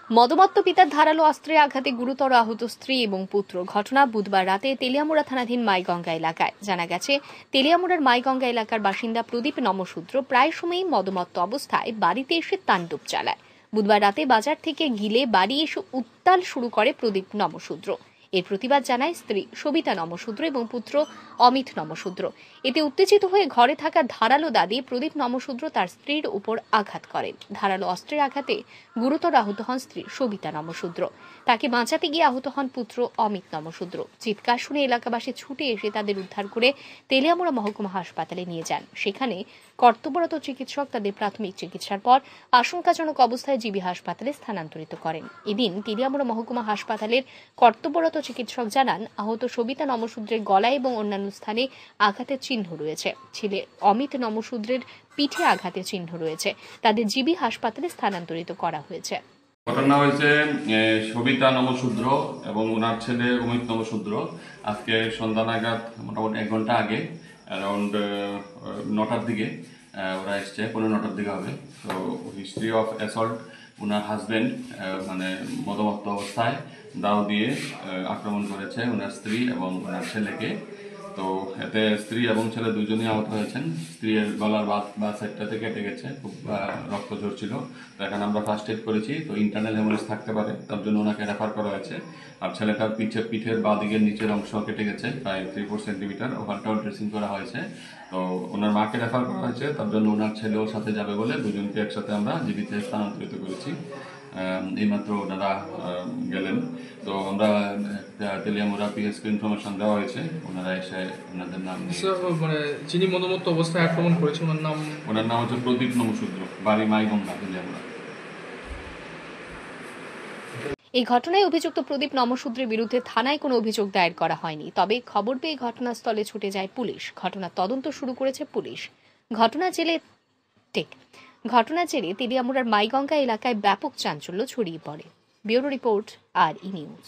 মদমত্ত পিতার ধারালো অস্ত্রে আঘাতে গুরুতর আহত স্ত্রী এবং পুত্র। ঘটনা বুধবার রাতে তেলিয়ামুড়া থানাধীন মাইগঙ্গা এলাকায়। জানা গেছে, তেলিয়ামুড়ার মাইগঙ্গা এলাকার বাসিন্দা প্রদীপ নমশূদ্র প্রায় সময়ই মদমত্ত অবস্থায় বাড়িতে এসে তাণ্ডব চালায়। বুধবার রাতে বাজার থেকে গিলে বাড়ি এসে উত্তাল শুরু করে প্রদীপ নমশূদ্র। এর প্রতিবাদ জানায় স্ত্রী সবিতা নমশূদ্র এবং পুত্র অমিত নমশূদ্র। এতে উত্তেজিত হয়ে ঘরে থাকা ধারালো দা দিয়ে প্রদীপ নমশূদ্র তার স্ত্রীর উপর আঘাত করেন। ধারালো অস্ত্রের আঘাতে গুরুতর আহত হন স্ত্রী সবিতা নমশূদ্র। তাকে বাঁচাতে গিয়ে আহত হন পুত্র অমিত নমশূদ্র। চিৎকার শুনে এলাকাবাসী ছুটে এসে তাদের উদ্ধার করে তেলিয়ামুড়া মহকুমা হাসপাতালে নিয়ে যান। সেখানে কর্তব্যরত চিকিৎসক তাদের প্রাথমিক চিকিৎসার পর আশঙ্কাজনক অবস্থায় জিবি হাসপাতালে স্থানান্তরিত করেন। এদিন তেলিয়ামুড়া মহকুমা হাসপাতালের কর্তব্যরত চিকিৎসক জানান, আহত সবিতা নমশূদ্রের গলায় এবং অন্যান্য স্থানে আঘাতের চিহ্ন রয়েছে। ছেলে অমিত নমশূদ্রের পিঠে আঘাতের চিহ্ন রয়েছে। তাদের জিবি হাসপাতালে স্থানান্তরিত করা হয়েছে। ঘটনা হয়েছে সবিতা নমশূদ্র এবং ওনার ছেলে অমিত নমশূদ্র আজকে সন্ধ্যা নাগাদ মোটামুটি 1 ঘন্টা আগে অ্যারাউন্ড 9টার দিকে ওরা এসছে, 9:15 দিকে হবে। তো history of assault, owner husband মানে মদমত্ত অবস্থায় দাও দিয়ে আক্রমণ করেছে ওনার স্ত্রী এবং ওনার ছেলেকে। তো এতে স্ত্রী এবং ছেলে দুজনেই আহত হয়েছেন। স্ত্রীর গলার বা সাইডটাতে কেটে গেছে, খুব রক্ত ঝরছিল। তো এখানে আমরা ফার্স্ট এড করেছি। তো ইন্টারনাল হেমোরেজ থাকতে পারে, তার জন্য ওনাকে রেফার করা হয়েছে। আর ছেলেটার পিঠের বা দিকের নিচের অংশ কেটে গেছে প্রায় 3-4 সেন্টিমিটার, ওখানটাও ড্রেসিং করা হয়েছে। তো ওনার মাকে রেফার করা হয়েছে, তার জন্য ওনার ছেলেও সাথে যাবে বলে দুজনকে একসাথে আমরা জিবিতে স্থানান্তরিত করেছি। এইমাত্র ওনারা গেলেন। তো আমরা তেলিয়ামুড়া পিএসকে ইনফরমেশন দেওয়া হয়েছে, ওনারা এসে ওনাদের নাম মানে যিনি মদমত্ত অবস্থায় আক্রমণ করেছে ওনার নাম হচ্ছে প্রদীপ নমশূদ্র, বাড়ি মাইগঙ্গা, তেলিয়ামুড়া। এই ঘটনায় অভিযুক্ত প্রদীপ নমশূদ্রের বিরুদ্ধে থানায় কোনো অভিযোগ দায়ের করা হয়নি। তবে খবর পেয়ে ঘটনাস্থলে ছুটে যায় পুলিশ। ঘটনার তদন্ত শুরু করেছে পুলিশ। ঘটনার জেরে তেলিয়ামুড়ার মাইগঙ্গা এলাকায় ব্যাপক চাঞ্চল্য ছড়িয়ে পড়ে। Bureau report, RE news.